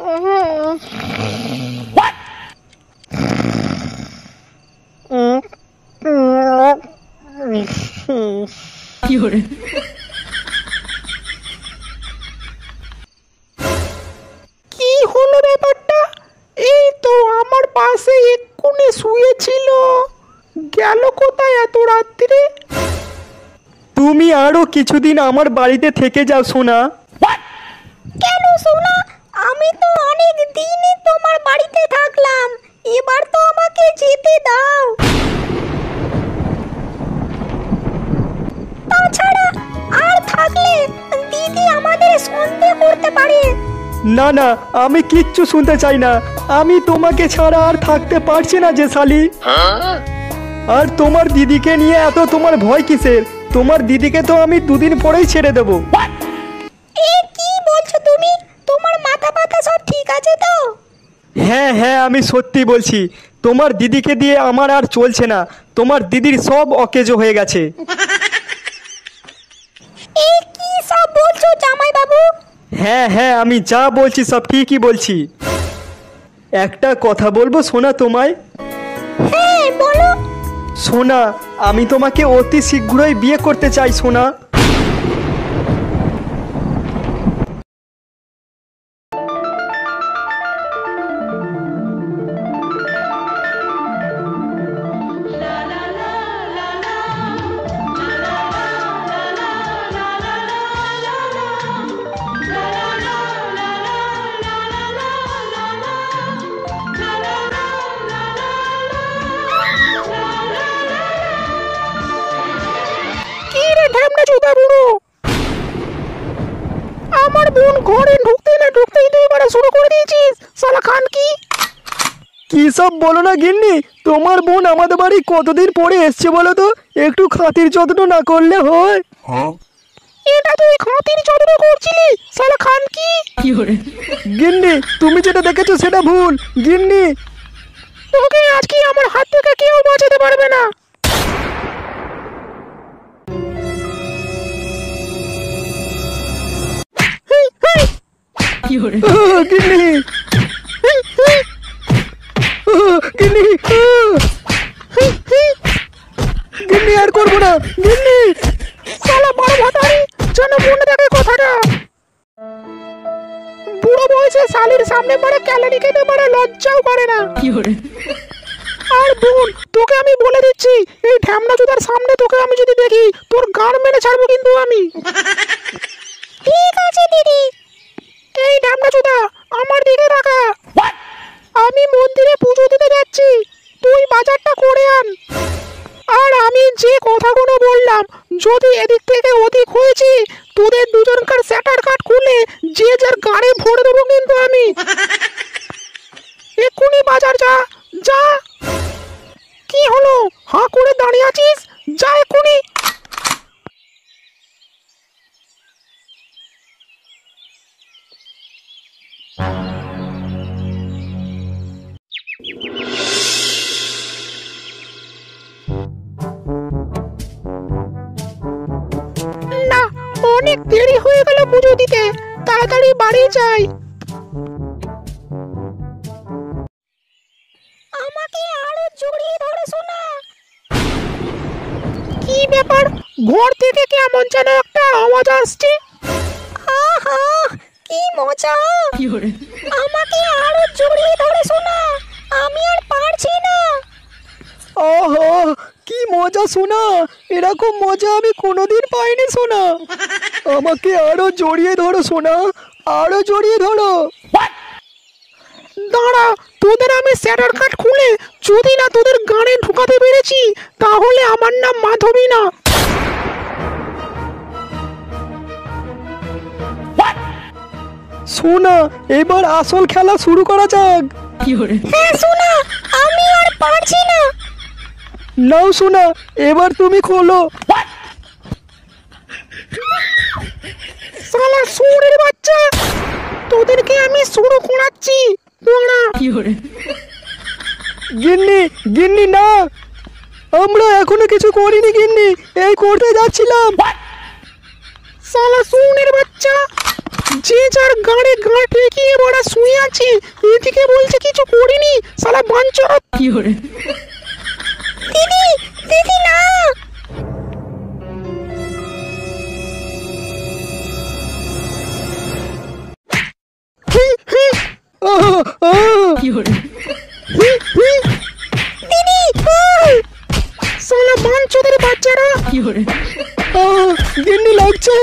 কি হলো ব্যাপারটা? এই তো আমার পাশে এক্ষুনি শুয়েছিল, গেল কোথায় এত রাত্রিরে? তুমি আরো কিছুদিন আমার বাড়িতে থেকে যাও সোনা। কেন সোনা? আমি তো অনেক দিনই তোমার বাড়িতে থাকলাম, এবার তো আমাকে যেতে দাও। তাছাড়া আর থাকলে দিদি আমাদের সন্দেহ করতে পারে। না না, আমি কিচ্ছু শুনতে চাই না। আমি তোমাকে ছাড়া আর থাকতে পারছি না যে শালি। আর তোমার দিদিকে নিয়ে এত তোমার ভয় কিসের? তোমার দিদিকে তো আমি দুদিন পরেই ছেড়ে দেবো। এ কি বলছো তুমি? তোমার মাথা ব্যথা সব ঠিক আছে তো? হ্যাঁ হ্যাঁ, আমি সত্যি বলছি। তোমার দিদিকে দিয়ে আমার আর চলছে না। তোমার দিদির সব অকেজো হয়ে গেছে। এ কি সব বলছো জামাই বাবু? হ্যাঁ হ্যাঁ, আমি যা বলছি সব ঠিকই বলছি। একটা কথা বলবো সোনা তোমায়? হ্যাঁ বলো। সোনা, আমি তোমাকে অতি শীঘ্রই বিয়ে করতে চাই সোনা। আমার বোন ঘরে ঢুকতে না ঢুকতেই তুই এবারে শুরু করে দিয়েছিস, শালা খান কি? কি সব বলো না গিন্নি? তোমার বোন আমাদের বাড়ি কতদিন পরে এসছে বলো তো? একটু খাতির যত্ন না করলে হয়? এটা তুই খাতির যত্ন করছিলি, শালা খান কি? গিন্নি, তুমি যেটা দেখেছো সেটা ভুল গিন্নি। তোকে আজকে আমার হাত থেকে কেউ বাঁচাতে পারবে না। গিন্নি গিন্নি গিন্নি, আর করবো না গিন্নি। শালা বড় ভাতারি যেন মনে থাকে কথাটা। বুড়ো বয়সে শালির সামনে পড়ে ক্যালারি খেতে পারে, লজ্জাও করে না। আর বোন, তোকে আমি বলে দিচ্ছি, এই ঢ্যামনা চোদার সামনে তোকে আমি যদি দেখি, তোর গান মেরে ছাড়বো কিন্তু আমি। ঠিক আছে দিদি। এই ঢ্যামনা চোদা, আমার দিকে তাকা। আমি মন্দিরে পুজো দিতে যাচ্ছি, তুই বাজারটা করে আন। আর আমি যে কথাগুলো বললাম, যদি এদিক থেকে ওদিক হয়েছি, তোদের দুজনকার স্যাটার কাট খুলে যে যার গাড়ি ভরে দেবো কিন্তু আমি। এক্ষুনি বাজার যা যা। কি হলো, হাঁ করে দাঁড়িয়ে আছিস? যা এক্ষুনি। না, অনেক দেরি হয়ে গেল পুজো দিতে, তাড়াতাড়ি বাড়ি যাই। আমাকে আরো জড়িয়ে ধরে শোনা। কি ব্যাপার, ঘর থেকে কেমন যেন একটা আওয়াজ আসছে? আহা কি মজা! আমাকে আরো জড়িয়ে ধরে শোনা, আমি আর পারছি না। ওহো, কি মজা সোনা! এরকম মজা আমি কোনোদিন পাইনি সোনা। আমাকে আরো জড়িয়ে ধরো সোনা, আরো জড়িয়ে ধরো। দাঁড়া, তোদের আমি স্যাটার কাট খুলে যদি না তোদের গানে ঢুকাতে পেরেছি, তাহলে আমার নাম মাধবী না। সোনা, এবার আসল খেলা শুরু করা যাক। হ্যাঁ শোনা, আমি আর পারছি না। নাও সোনা, এবার তুমি খোলো। শালা শুয়োরের বাচ্চা, তোদেরকে আমি শুরু করাচ্ছি। দাঁড়া। গিন্নি গিন্নি না, আমরা এখনো কিছু করিনি গিন্নি, এই করতে যাচ্ছিলাম। শালা শুয়োরের বাচ্চা, যে যার গাড়ে গাঁ ঠেকিয়ে বড়া শুয়ে আছে, এদিকে বলছে কিছু করিনি, শালা বাঞ্চত। দিদি দিদি না। দিদি শালা বাঞ্চতের বাচ্চারা। গিন্নি লাগছে।